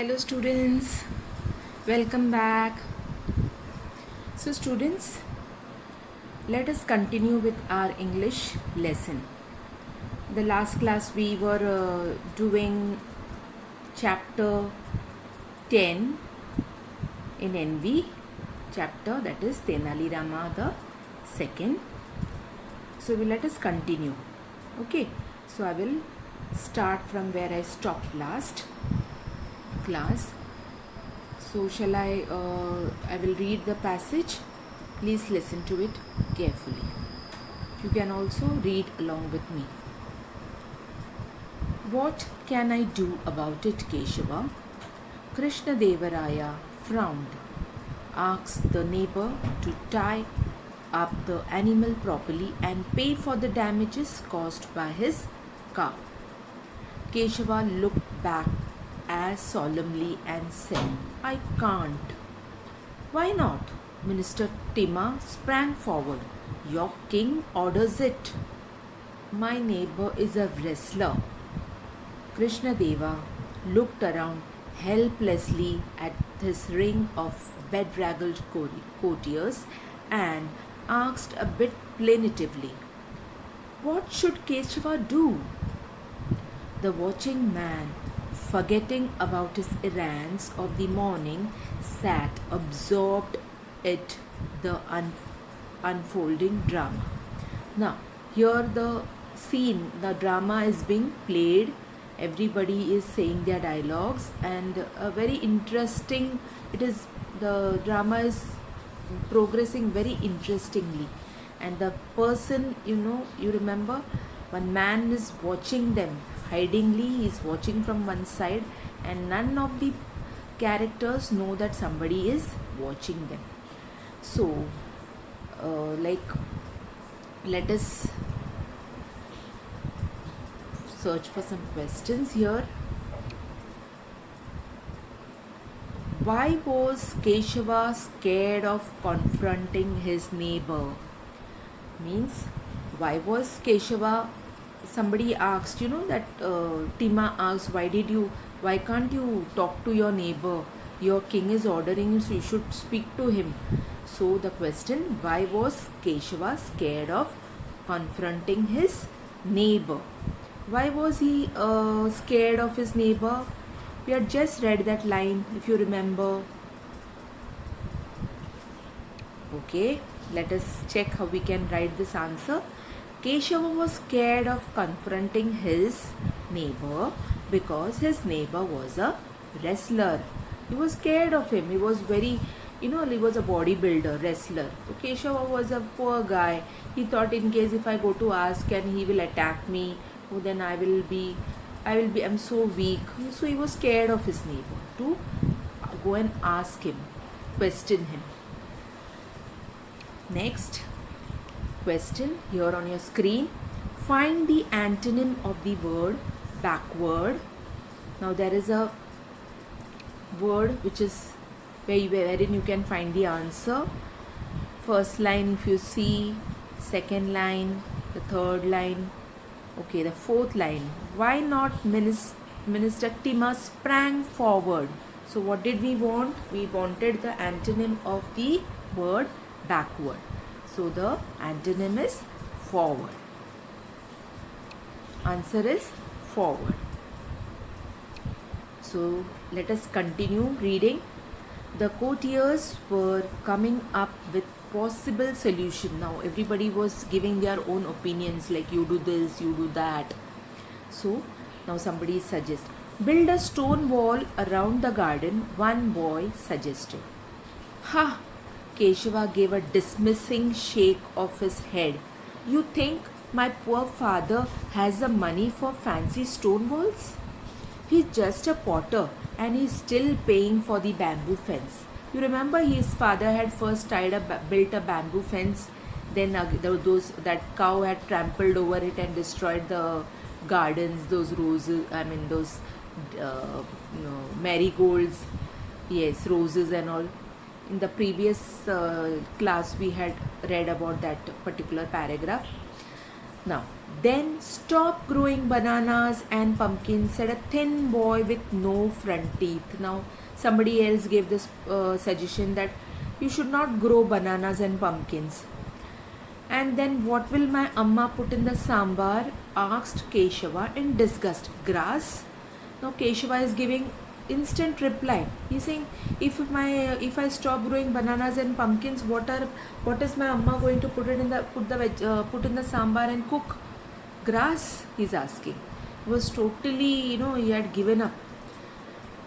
Hello students, welcome back. So students, let us continue with our English lesson. The last class we were doing chapter 10 in NV, chapter that is Tenali Rama the second. So let us continue. Okay, so I will start from where I stopped last class. So shall I will read the passage. Please listen to it carefully. You can also read along with me. What can I do about it, Keshava? Krishna Devaraya frowned, asked the neighbor to tie up the animal properly and pay for the damages caused by his cow. Keshava looked back as solemnly and said, I can't. Why not? Minister Tima sprang forward. Your king orders it. My neighbor is a wrestler. Krishnadeva looked around helplessly at his ring of bedraggled courtiers and asked a bit plaintively, what should Keshava do? The watching man, forgetting about his errands of the morning, sat absorbed at the unfolding drama. Now, here the scene, the drama is being played. Everybody is saying their dialogues, and a very interesting. The drama is progressing very interestingly, and the person, you remember, one man is watching them hidingly. He is watching from one side, and none of the characters know that somebody is watching them. So let us search for some questions here. Why was Keshava scared of confronting his neighbor? Means, why was Keshava, somebody asked, that Tima asked, why can't you talk to your neighbor? Your king is ordering you, so you should speak to him. So the question, why was Keshava scared of confronting his neighbor? Why was he scared of his neighbor? We had just read that line, if you remember. Okay, let us check how we can write this answer. Keshava was scared of confronting his neighbor because his neighbor was a wrestler. He was scared of him. He was very, he was a bodybuilder, wrestler. So Keshava was a poor guy. He thought, in case if I go to ask and he will attack me, then I'm so weak. So he was scared of his neighbor to go and ask him, question him. Next question here on your screen. Find the antonym of the word backward. Now there is a word which is wherein you can find the answer. First line, if you see, second line, the third line, okay, the fourth line. Why not? Minister Tima sprang forward. So what did we want? We wanted the antonym of the word backward. So the antonym is forward. Answer is forward. So let us continue reading. The courtiers were coming up with possible solution. Now everybody was giving their own opinions, like you do this, you do that. So now somebody suggests, build a stone wall around the garden, one boy suggested. Ha! Keshava gave a dismissing shake of his head. You think my poor father has the money for fancy stone walls? He's just a potter and he's still paying for the bamboo fence. You remember his father had first built a bamboo fence, then that cow had trampled over it and destroyed the gardens, those roses, those marigolds, yes, roses and all. In the previous class we had read about that particular paragraph. Now Then stop growing bananas and pumpkins, said a thin boy with no front teeth. Now, somebody else gave this suggestion that you should not grow bananas and pumpkins. And then, what will my amma put in the sambar? Asked Keshava in disgust. Grass? Now Keshava is giving instant reply. He's saying, if I stop growing bananas and pumpkins, what is my amma going to put in the sambar and cook? Grass? He's asking. He was totally, he had given up.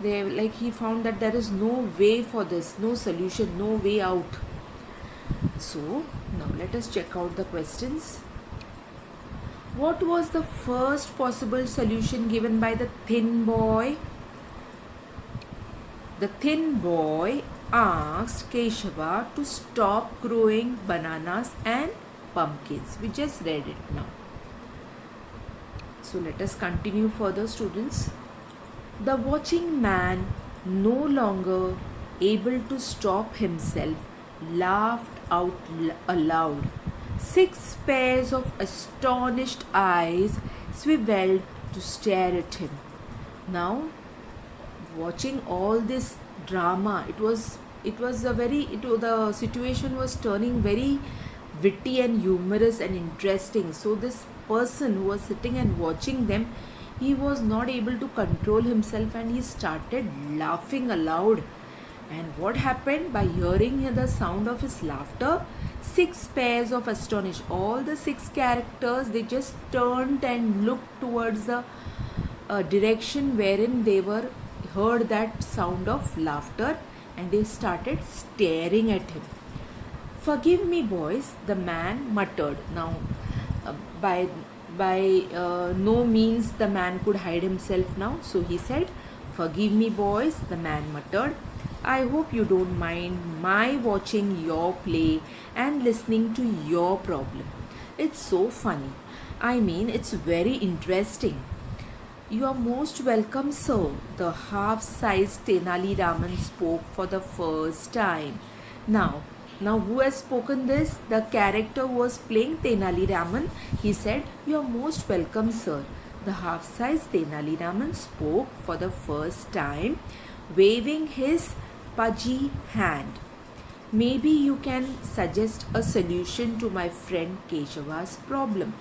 He found that there is no way for this, no solution, no way out. So now let us check out the questions. What was the first possible solution given by the thin boy? The thin boy asked Keshava to stop growing bananas and pumpkins. We just read it now. So let us continue further, students. The watching man, no longer able to stop himself, laughed out aloud. 6 pairs of astonished eyes swiveled to stare at him. Now, watching all this drama, the situation was turning very witty and humorous and interesting. So this person who was sitting and watching them, he was not able to control himself and he started laughing aloud. And what happened? By hearing the sound of his laughter, 6 pairs of astonished, all the 6 characters, they just turned and looked towards the direction wherein they were heard that sound of laughter, and they started staring at him. Forgive me, boys, the man muttered. Now, by no means the man could hide himself now. So he said, forgive me, boys, the man muttered. I hope you don't mind my watching your play and listening to your problem. It's so funny. I mean, it's very interesting. You are most welcome, sir. The half-sized Tenali Raman spoke for the first time. Now who has spoken this? The character who was playing Tenali Raman. He said, you are most welcome, sir. The half-sized Tenali Raman spoke for the first time, waving his pudgy hand. Maybe you can suggest a solution to my friend Keshava's problem.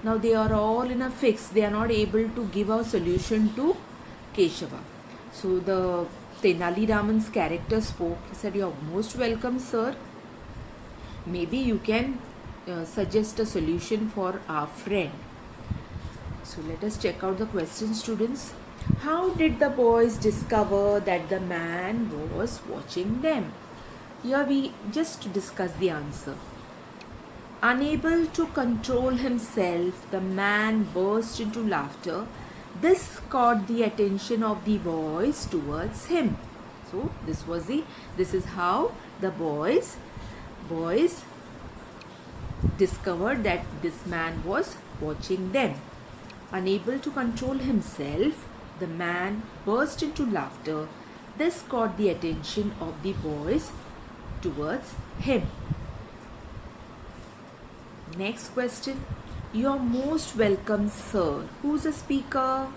Now they are all in a fix. They are not able to give a solution to Keshava. So the Tenali Raman's character spoke. He said, you are most welcome, sir. Maybe you can suggest a solution for our friend. So let us check out the question, students. How did the boys discover that the man was watching them? Here we just discuss the answer. Unable to control himself, the man burst into laughter. This caught the attention of the boys towards him. So this is how the boys discovered that this man was watching them. Unable to control himself, the man burst into laughter. This caught the attention of the boys towards him. Next question. You are most welcome, sir. Who's the speaker?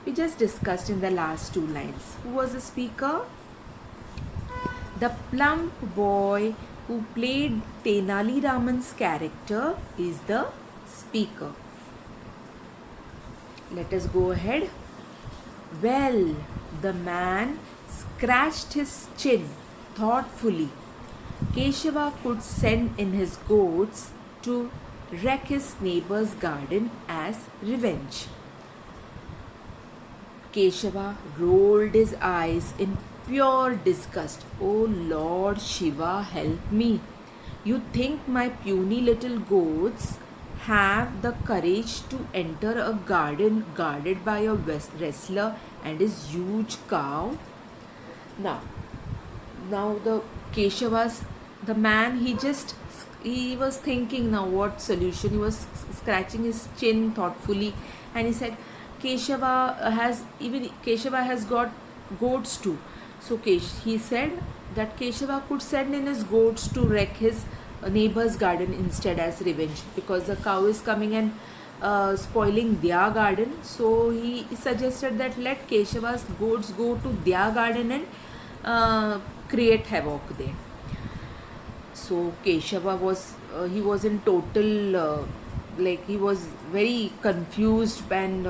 We just discussed in the last 2 lines. Who was the speaker? The plump boy who played Tenali Raman's character is the speaker. Let us go ahead. Well, the man scratched his chin thoughtfully. Keshava could send in his goats to wreck his neighbor's garden as revenge. Keshava rolled his eyes in pure disgust. Oh Lord Shiva, help me. You think my puny little goats have the courage to enter a garden guarded by a wrestler and his huge cow? Now the Keshava's, the man, he was thinking now what solution. He was scratching his chin thoughtfully and he said, Keshava has got goats too. So he said that Keshava could send in his goats to wreck his neighbor's garden instead as revenge, because the cow is coming and spoiling their garden. So he suggested that let Keshava's goats go to their garden and create havoc there. So Keshava was he was in total like he was very confused and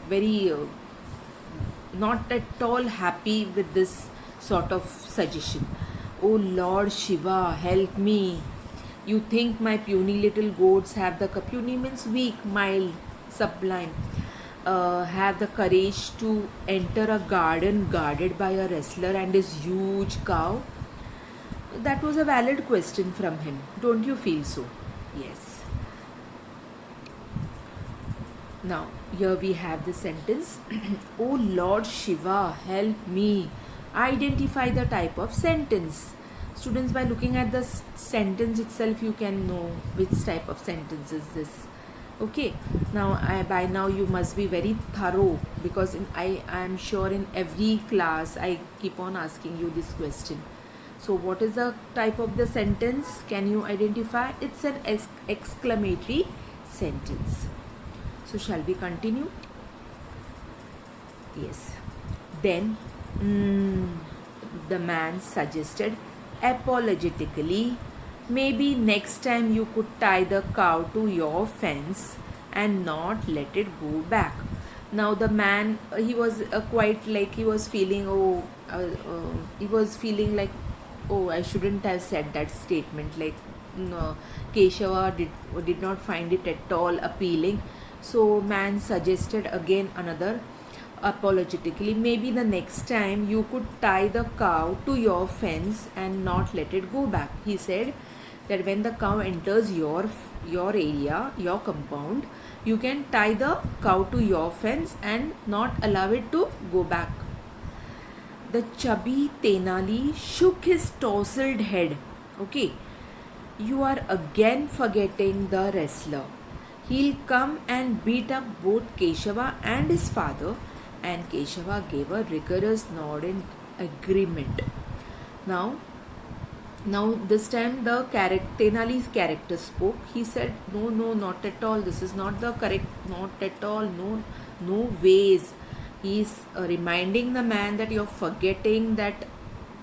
very not at all happy with this sort of suggestion. Oh Lord Shiva, help me. You think my puny little goats have the puny means weak, mild, sublime, have the courage to enter a garden guarded by a wrestler and his huge cow? That was a valid question from him. Don't you feel so? Yes. Now, here we have the sentence Oh Lord Shiva, help me. Identify the type of sentence. Students, by looking at the sentence itself, you can know which type of sentence is this. Okay, now by now you must be very thorough because I am sure in every class I keep on asking you this question. So what is the type of the sentence? Can you identify? It's an exclamatory sentence. So shall we continue? Yes. Then the man suggested apologetically, maybe next time you could tie the cow to your fence and not let it go back. Now the man, he was quite like he was feeling like, oh, I shouldn't have said that statement. Like no, Keshava did not find it at all appealing. So man suggested again another apologetically, maybe the next time you could tie the cow to your fence and not let it go back. He said that when the cow enters your area, your compound, you can tie the cow to your fence and not allow it to go back. The chubby Tenali shook his tousled head. Okay, you are again forgetting the wrestler. He'll come and beat up both Keshava and his father. And Keshava gave a rigorous nod in agreement. Now this time the Tenali's character spoke. He said, no, not at all. This is not the correct, not at all. No ways. He is reminding the man that you're forgetting that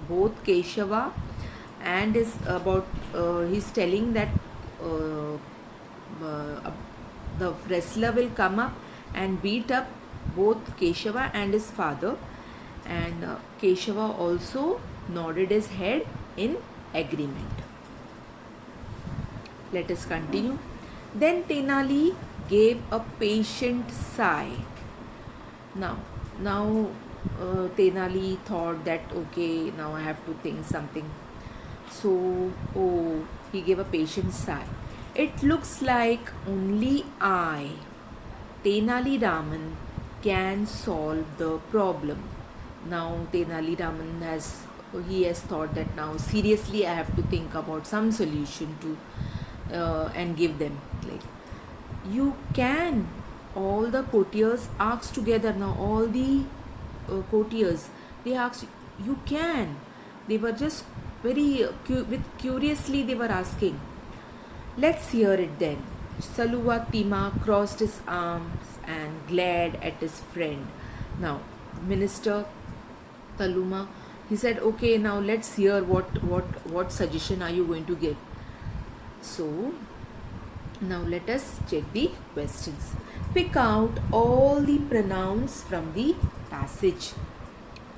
both Keshava and is about. He's telling that the wrestler will come up and beat up both Keshava and his father, and Keshava also nodded his head in agreement. Let us continue. Then Tenali gave a patient sigh. Now Tenali thought that okay, now I have to think something. So he gave a patient sigh. It looks like only I, Tenali Raman, can solve the problem. Now Tenali Raman has thought that now seriously I have to think about some solution to and give them. Like, you can. All the courtiers asked together. Now all the courtiers, they asked, you can. They were just very curiously they were asking. Let's hear it then. Saluva Tima crossed his arms and glared at his friend. Now, Minister Taluma, he said, okay, now let's hear what suggestion are you going to give. So, now let us check the questions. Pick out all the pronouns from the passage.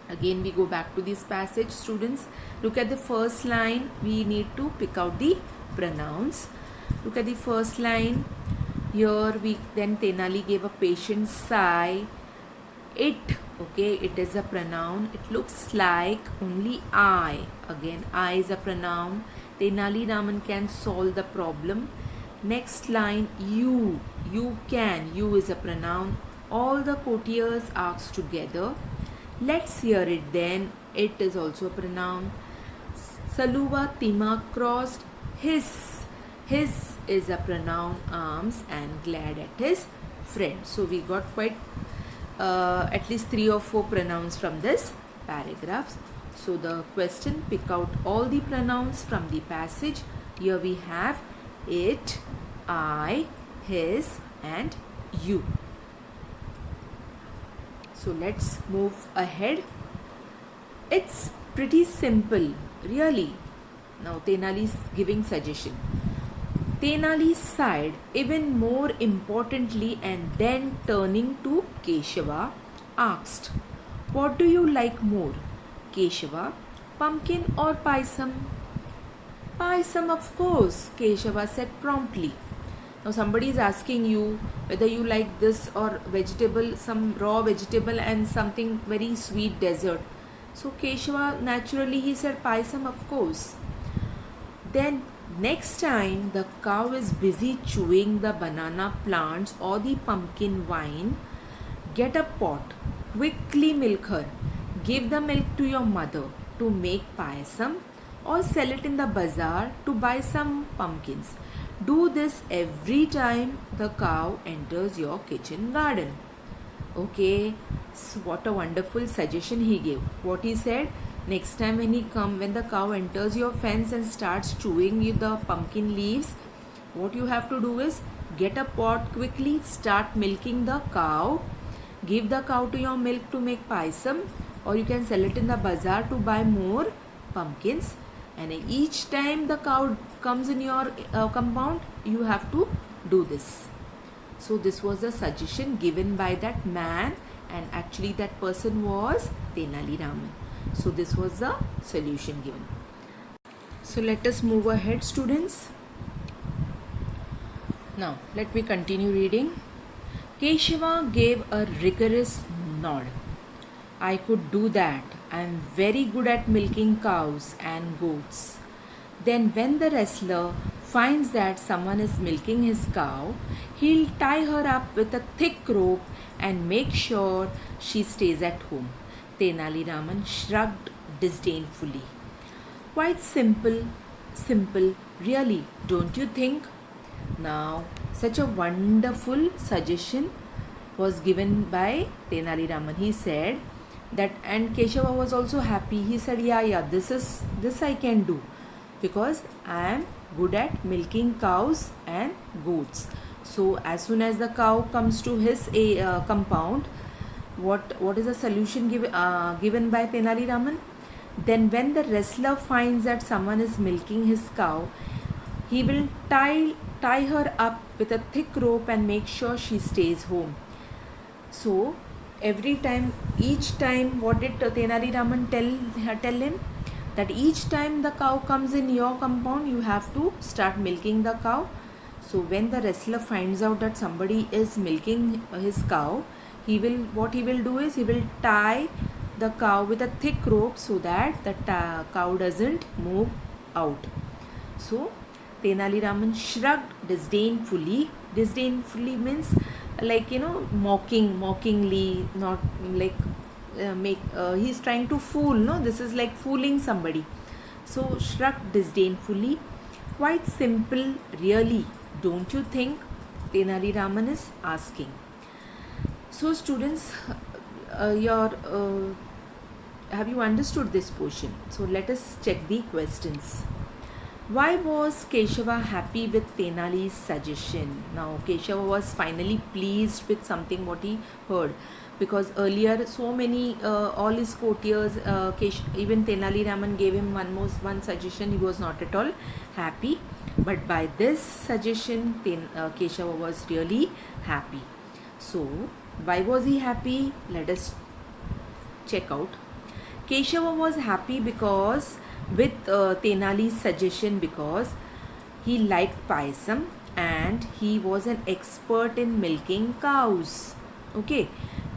Again, we go back to this passage, students. Look at the first line. We need to pick out the pronouns. Look at the first line. Here then Tenali gave a patient sigh. It, okay, it is a pronoun. It looks like only I. Again, I is a pronoun. Tenali Raman can solve the problem. Next line, you can. You is a pronoun. All the courtiers asked together. Let's hear it then. It is also a pronoun. Saluva Tima crossed his. His is a pronoun, arms, and glad at his friend. So we got quite at least 3 or 4 pronouns from this paragraph. So the question, pick out all the pronouns from the passage. Here we have it, I, his, and you. So let's move ahead. It's pretty simple, really. Now Tenali is giving suggestion. Tenali sighed even more importantly and then turning to Keshava asked, "What do you like more, Keshava, pumpkin or paisam?" "Paisam, of course," Keshava said promptly. Now somebody is asking you whether you like this or vegetable, some raw vegetable and something very sweet dessert. So Keshava naturally he said paisam, of course. Then next time the cow is busy chewing the banana plants or the pumpkin vine, get a pot, quickly milk her. Give the milk to your mother to make payasam or sell it in the bazaar to buy some pumpkins. Do this every time the cow enters your kitchen garden. Okay, so what a wonderful suggestion he gave. What he said, next time when the cow enters your fence and starts chewing the pumpkin leaves, what you have to do is get a pot quickly, start milking the cow, give the cow to your milk to make paisam, or you can sell it in the bazaar to buy more pumpkins. And each time the cow comes in your compound, you have to do this. So this was a suggestion given by that man, and actually that person was Tenali Raman. So this was the solution given. So let us move ahead, students. Now let me continue reading. Keshava gave a rigorous nod. "I could do that. I am very good at milking cows and goats." Then when the wrestler finds that someone is milking his cow, he'll tie her up with a thick rope and make sure she stays at home. Tenali Raman shrugged disdainfully. Quite simple, really, don't you think? Now, such a wonderful suggestion was given by Tenali Raman. He said that, and Keshava was also happy. He said, yeah, this I can do, because I am good at milking cows and goats. So as soon as the cow comes to his compound, what is the solution given by Tenali Raman? Then when the wrestler finds that someone is milking his cow, he will tie her up with a thick rope and make sure she stays home. So each time, what did Tenali Raman tell him? That each time the cow comes in your compound, you have to start milking the cow. So when the wrestler finds out that somebody is milking his cow, what he will do is he will tie the cow with a thick rope so that the cow doesn't move out. So Tenali Raman shrugged disdainfully. Disdainfully means like, mockingly, not like he's trying to fool. No, this is like fooling somebody. So shrugged disdainfully. Quite simple, really, don't you think? Tenali Raman is asking. So students, have you understood this portion? So let us check the questions. Why was Keshava happy with Tenali's suggestion? Now Keshava was finally pleased with something what he heard, because earlier so many all his courtiers, even Tenali Raman gave him one suggestion, he was not at all happy. But by this suggestion, Keshava was really happy. So why was he happy? Let us check out. Keshava was happy because with Tenali's suggestion, because he liked payasam and he was an expert in milking cows. Okay,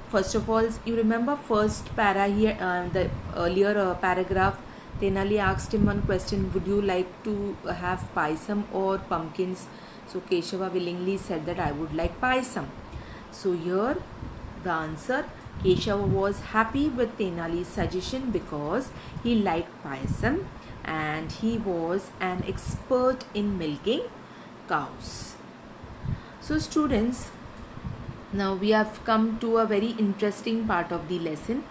first of all, you remember first para here, the earlier paragraph, Tenali asked him one question: would you like to have payasam or pumpkins? So Keshava willingly said that I would like payasam. So here the answer, Keshava was happy with Tenali's suggestion because he liked payasam and he was an expert in milking cows. So students, now we have come to a very interesting part of the lesson.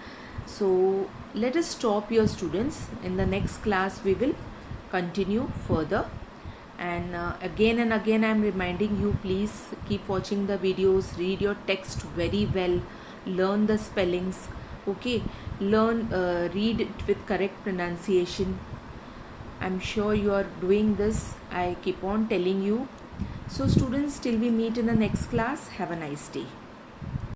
So let us stop here, students. In the next class we will continue further. And again and again I'm reminding you, please keep watching the videos, read your text very well, learn the spellings, okay, read it with correct pronunciation. I'm sure you are doing this, I keep on telling you. So students, till we meet in the next class, have a nice day.